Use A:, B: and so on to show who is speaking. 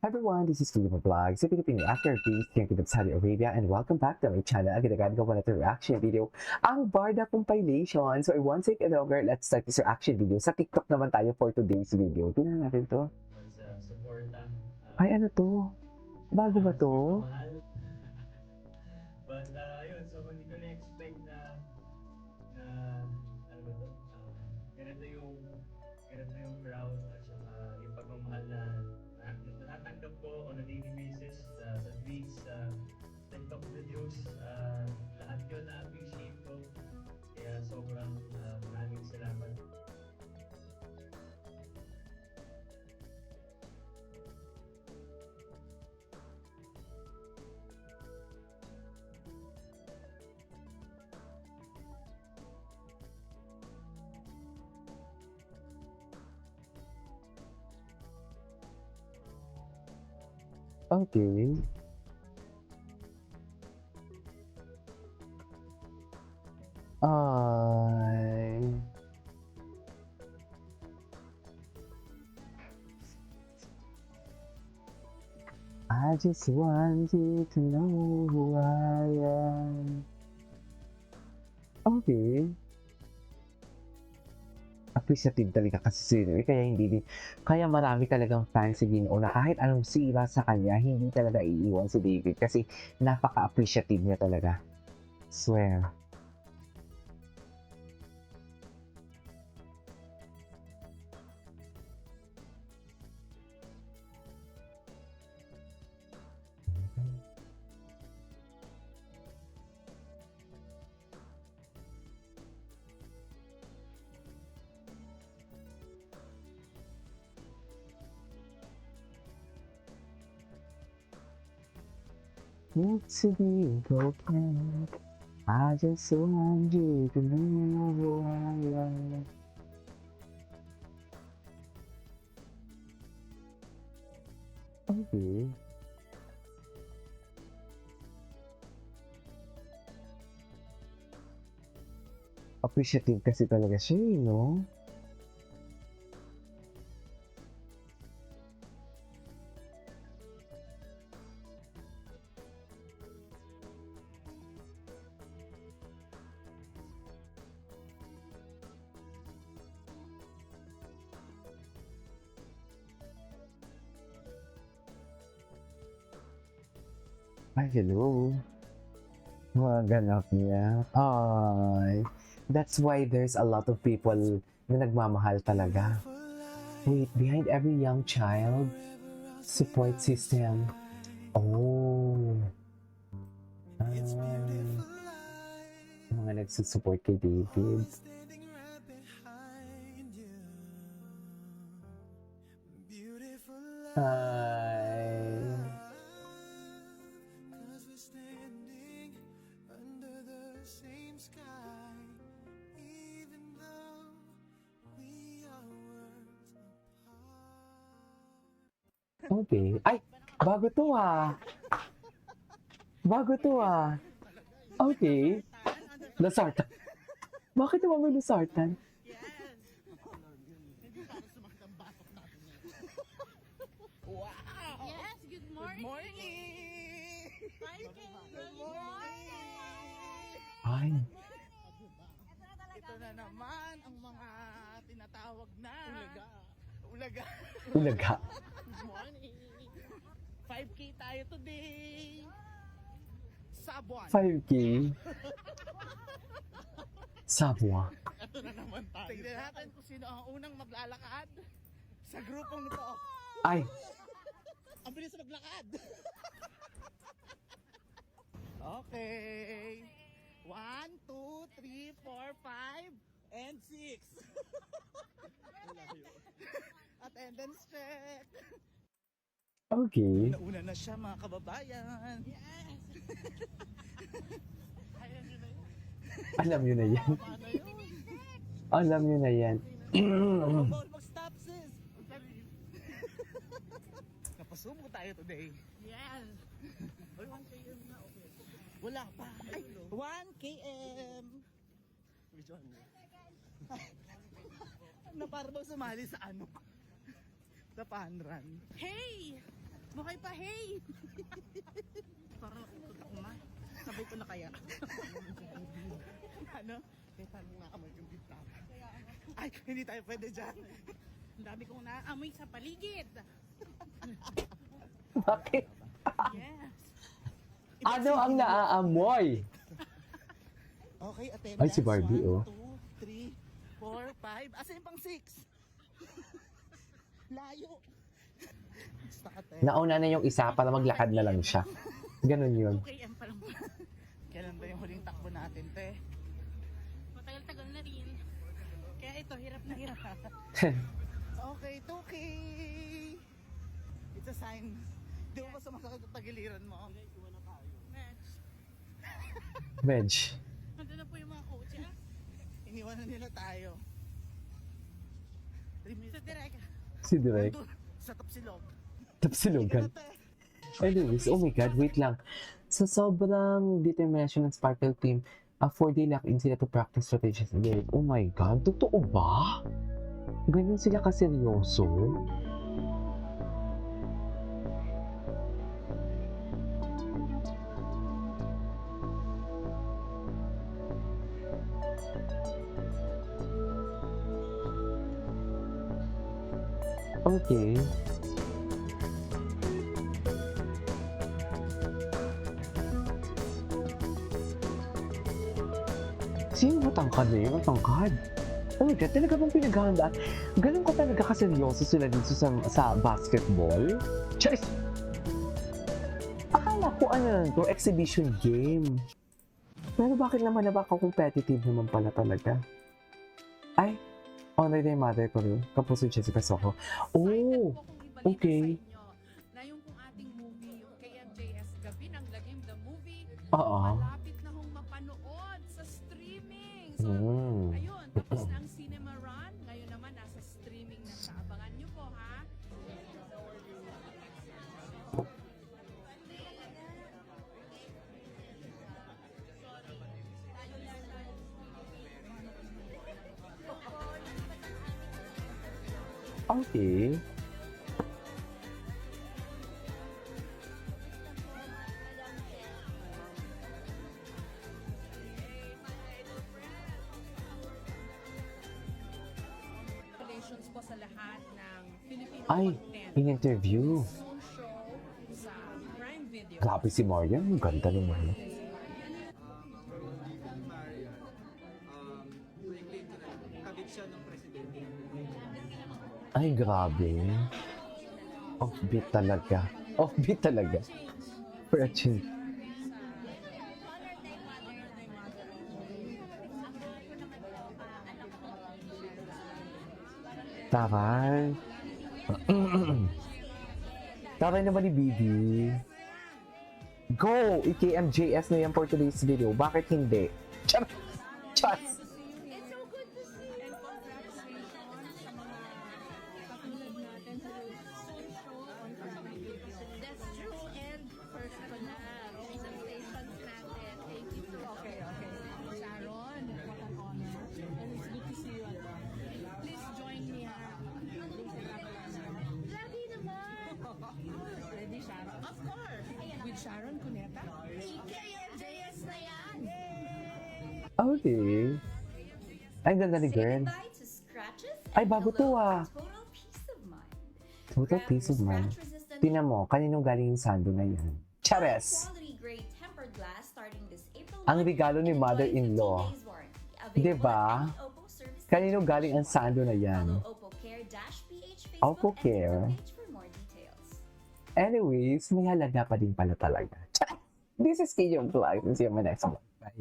A: Hi everyone, this is Filippo Vlog, sa Pilipino actor based here in Saudi Arabia, and welcome back to my channel. Agad ko na ito reaction video, ang Barda Compilation. So I won't take it longer, let's start this reaction video. Sa TikTok naman tayo for today's video. Tingnan natin to. Ay, ano to? Bago ba to?
B: But yun, so hindi ko na-expect na ano ba to? Ganito yung crowd at saka yung pagmamahal na natatanggap ko on a daily basis sa tweets, sa TikTok videos, lahat yun na-appreciate ko. Kaya sobrang maraming salamat.
A: Okay. Ay. I just want you to know who I am. Okay. Appreciative talaga kasi si Louie, kaya kaya marami talagang fans si Ginoo na kahit anong sira sa kanya, hindi talaga iiwan si David kasi napaka-appreciative niya talaga. Swear. Need to be broken. I just want you to know who I am. Okay. Appreciative kasi talaga siya, no? Ay, hello. Mga ganap niya. Ay. That's why there's a lot of people na nagmamahal talaga. Wait, behind every young child, support system. Oh. Mga nagsusupport kay David. Hi. Okay. Ay, bago to ah. Bago to ah. Okay. Lasartan. Bakit naman may lasartan?
C: Yes! Hindi para sumakit ang batok natin yan. Wow!
D: Yes, good morning.
C: Good morning!
D: 5K.
C: Good morning!
A: Ay.
D: Ito na talaga.
C: Ito na naman ang mga tinatawag na Ulaga. Ulaga.
A: Ulaga.
C: Good morning! 5K tayo today! Sabuan!
A: 5K. Sabwa.
C: Ito na naman tayo. Tignan natin kung sino ang unang maglalakad sa grupong to.
A: Ay.
C: Ang bilis maglakad. Okay. 1, 2, 3, 4, 5, and 6. Attendance check.
A: Okay.
C: Nauna na siya mga kababayan. Yes. Ayan yun na yun.
A: Alam nyo na yan.
C: Paano yun?
A: Alam nyo na yan.
C: Bawal mag-stop sis. Napasumo tayo today.
D: Yes.
C: Ay, 1 km na, okay. Wala pa. Ay, 1 km. Na para bang sumali sa ano? Sa fun run.
D: Hey!
C: Sumakay pa, hey! Parang ikot ako ma. Sabay ko na kaya. Ano? Kaya parang naamoy yung bintana. Ay, hindi tayo pwede dyan. Ang dami kong naamoy sa paligid.
A: Bakit?
C: Yes.
A: Ano ang naaamoy?
C: Okay, attendance.
A: Ay, si Barbie,
C: 1,
A: oh.
C: 2, 3, 4, 5. Asa yung pang 6? Layo. Basta ka, te.
A: Nauna na yung isa para maglakad na lang siya. Ganun yun.
C: 2 km pa lang. Kailan ba yung huling takbo natin, te?
D: Matagal-tagal na rin.
C: Kaya ito, hirap na hirap. Okay, 2K. It's a sign. Di mo ba sumasakit ang tagiliran mo?
D: Match.
A: Veg.
D: Nandun na po yung mga coach, ah.
C: Iniwanan nila tayo. 3 minutes.
D: Sa direct.
A: Si Direk.
C: Nandun, sa Tapsilog.
A: Tapsilugan. Anyways, oh my God, wait lang. Sa sobrang determination ng Sparkle team, a 4-day lock-in sila to practice strategies again. Oh my God, totoo ba? Ganyan sila kaseryoso? Okay. Sino matangkad na yun? Matangkad? Oh my God, talaga bang pinaghahandaan? Ganun ko talaga kaseryoso sila dito sa basketball? Charis! Akala ko ano lang to, exhibition game. Pero bakit naman napaka-competitive naman pala talaga? Ay, honor na yung mother ko rin. Kapuso Jessica Soho. Oh, okay.
E: Na yung kung ating movie, yung KMJS Gabi ng Lagim, the movie,
A: Oo.
E: malapit na hong mapanood sa streaming. So, ayun, tapos na ang cinema run. Ngayon naman, nasa streaming na siya. Abangan nyo po, ha?
A: Okay.
E: Congratulations po sa lahat ng Filipino
A: Ay,
E: content.
A: in-interview.
E: Soon show sa Prime Video.
A: Grabe si Marian. Ang ganda naman.
B: Kabit siya ng presidente.
A: Ay, grabe. Offbeat talaga. Offbeat talaga. For a change. Taray. Taray naman ni Bibi. Go! IKMJS na yan for today's video. Bakit hindi? Char! Char!
D: It's so good to see. And congratulations sa mga katulad natin sa soul show on Prime Video. That's true. And first ko na presentations natin. Thank you so much. Okay.
E: Sharon, what an honor. And it's good to see you. Please join me, ha?
D: Lagi naman.
E: Ready, Sharon? Of course! With Sharon Cuneta.
D: KMJS na yan.
A: Okay. Ay, ganda ni girl.
F: Goodbye to scratches
A: Ay,
F: and
A: bago to,
F: hello
A: ah.
F: Total peace of mind.
A: Total
F: Grab
A: peace
F: your
A: of mind.
F: scratch-resistant
A: Tingnan mo, kaninong galing yung sando na yan? Chares!
F: quality grade tempered glass starting this April
A: Ang
F: 1.
A: regalo ni
F: Enjoy
A: mother-in-law.
F: 15 days warranty. Available
A: Diba?
F: at any Oppo service
A: Kanino
F: center.
A: galing ang sando na yan?
F: Follow Oppo Care-PH Facebook
A: Oppo
F: and
A: Care.
F: TikTok page for more details.
A: Anyways, may halaga pa din pala talaga. This is KJ Vlog. See you on my next one. Bye.